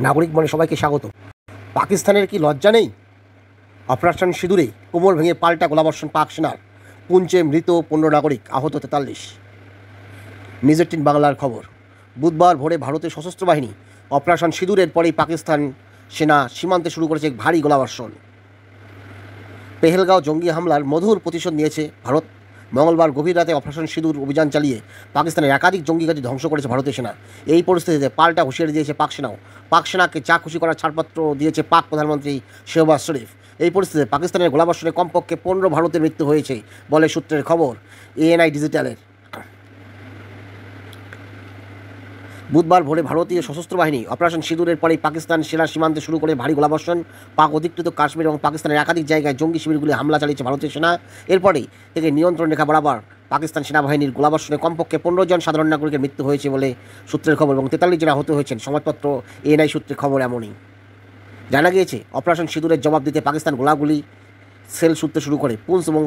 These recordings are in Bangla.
নাগরিক মনে সবাইকে স্বাগত। পাকিস্তানের কি লজ্জা নেই? অপারেশন সিঁদুরে কোমর ভেঙে পাল্টা গোলাবর্ষণ পাক সেনার। পুঞ্চে মৃত 15 নাগরিক, আহত 43। নিউজ 18 বাংলার খবর। বুধবার ভোরে ভারতের সশস্ত্র বাহিনী অপারেশন সিঁদুরের পরেই পাকিস্তান সেনা সীমান্তে শুরু করেছে ভারী গোলাবর্ষণ। পেহেলগাঁও জঙ্গি হামলার মধুর প্রতিশোধ নিয়েছে ভারত। মঙ্গলবার গভীর রাতে অপারেশন সিঁদুর অভিযান চালিয়ে পাকিস্তানের একাধিক জঙ্গি ঘাঁটি ধ্বংস করেছে ভারতীয় সেনা। এই পরিস্থিতিতে পাল্টা হুঁশিয়ারি দিয়েছে পাক সেনাও। পাক সেনাকে যা খুশি করার ছাড়পত্র দিয়েছে পাক প্রধানমন্ত্রী শেহবাজ শরীফ। এই পরিস্থিতিতে পাকিস্তানের গোলাবর্ষণে কমপক্ষে 15 ভারতের মৃত্যু হয়েছে বলে সূত্রের খবর ANI ডিজিটালের। বুধবার ভোরে ভারতীয় সশস্ত্র বাহিনী অপারেশন সিঁদুরের পরেই পাকিস্তান সেনা সীমান্তে শুরু করে ভারী গোলাবর্ষণ। পাক অধিকৃত কাশ্মীর এবং পাকিস্তানের একাধিক জায়গায় জঙ্গি শিবিরগুলি হামলা চালিয়েছে ভারতীয় সেনা। এরপরেই থেকে নিয়ন্ত্রণ রেখা বরাবর পাকিস্তান সেনাবাহিনীর গোলাবর্ষণে কমপক্ষে 15 জন সাধারণ নাগরিকের মৃত্যু হয়েছে বলে সূত্রের খবর এবং 43 জন আহত হয়েছেন। সংবাদপত্র ANI সূত্রের খবর এমনই। জানা গিয়েছে, অপারেশন সিঁদুরের জবাব দিতে পাকিস্তান গোলাগুলি সেল ছুটতে শুরু করে। পুঞ্চ এবং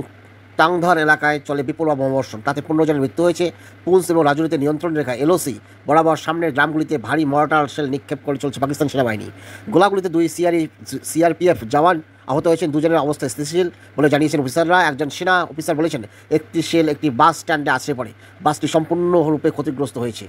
টাংধার এলাকায় চলে বিপুল বোমাবর্ষণ, তাতে 15 জনের মৃত্যু হয়েছে। পুঞ্চ এবং রাজৌরিতে নিয়ন্ত্রণ রেখা LOC বরাবর সামনের গ্রামগুলিতে ভারী মর্টার শেল নিক্ষেপ করে চলছে পাকিস্তান সেনাবাহিনী। গোলাগুলিতে 2 CRPF জওয়ান আহত হয়েছেন, 2 জনের অবস্থা স্থিতিশীল বলে জানিয়েছেন অফিসাররা। একজন সেনা অফিসার বলেছেন, একটি শেল একটি বাস স্ট্যান্ডে আছড়ে পড়ে, বাসটি সম্পূর্ণরূপে ক্ষতিগ্রস্ত হয়েছে।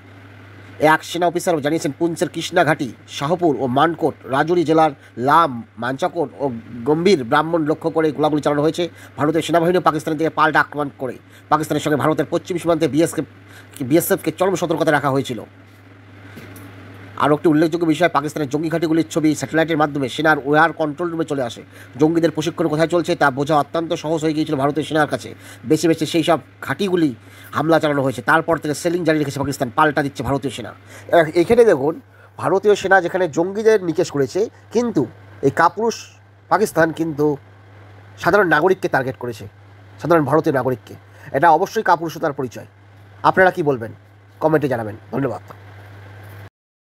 এক সেনা অফিসারও জানিয়েছেন, পুঞ্চের কৃষ্ণা ঘাটি, শাহপুর ও মানকোট, রাজৌরি জেলার লাম, মাঞ্চাকোট ও গম্ভীর ব্রাহ্মণ লক্ষ্য করে গোলাগুলি চালানো হয়েছে। ভারতীয় সেনাবাহিনীও পাকিস্তানের দিকে পাল্টা আক্রমণ করে পাকিস্তানের সঙ্গে ভারতের পশ্চিম সীমান্তে BSFকে চরম সতর্কতা রাখা হয়েছিল। আরও একটি উল্লেখযোগ্য বিষয়, পাকিস্তানের জঙ্গি ঘাঁটিগুলির ছবি স্যাটেলাইটের মাধ্যমে সেনার ওয়ার কন্ট্রোল রুমে চলে আসে। জঙ্গিদের প্রশিক্ষণ কোথায় চলছে তা বোঝা অত্যন্ত সহজ হয়ে গিয়েছিল ভারতীয় সেনার কাছে। বেছে বেছে সেই সব ঘাঁটিগুলি হামলা চালানো হয়েছে। তারপর থেকে সেলিং জারি রেখেছে পাকিস্তান, পাল্টা দিচ্ছে ভারতীয় সেনা। এখানে দেখুন, ভারতীয় সেনা যেখানে জঙ্গিদের নিকেশ করেছে, কিন্তু এই কাপুরুষ পাকিস্তান কিন্তু সাধারণ নাগরিককে টার্গেট করেছে, সাধারণ ভারতীয় নাগরিককে। এটা অবশ্যই কাপুরুষতার পরিচয়। আপনারা কি বলবেন? কমেন্টে জানাবেন। ধন্যবাদ।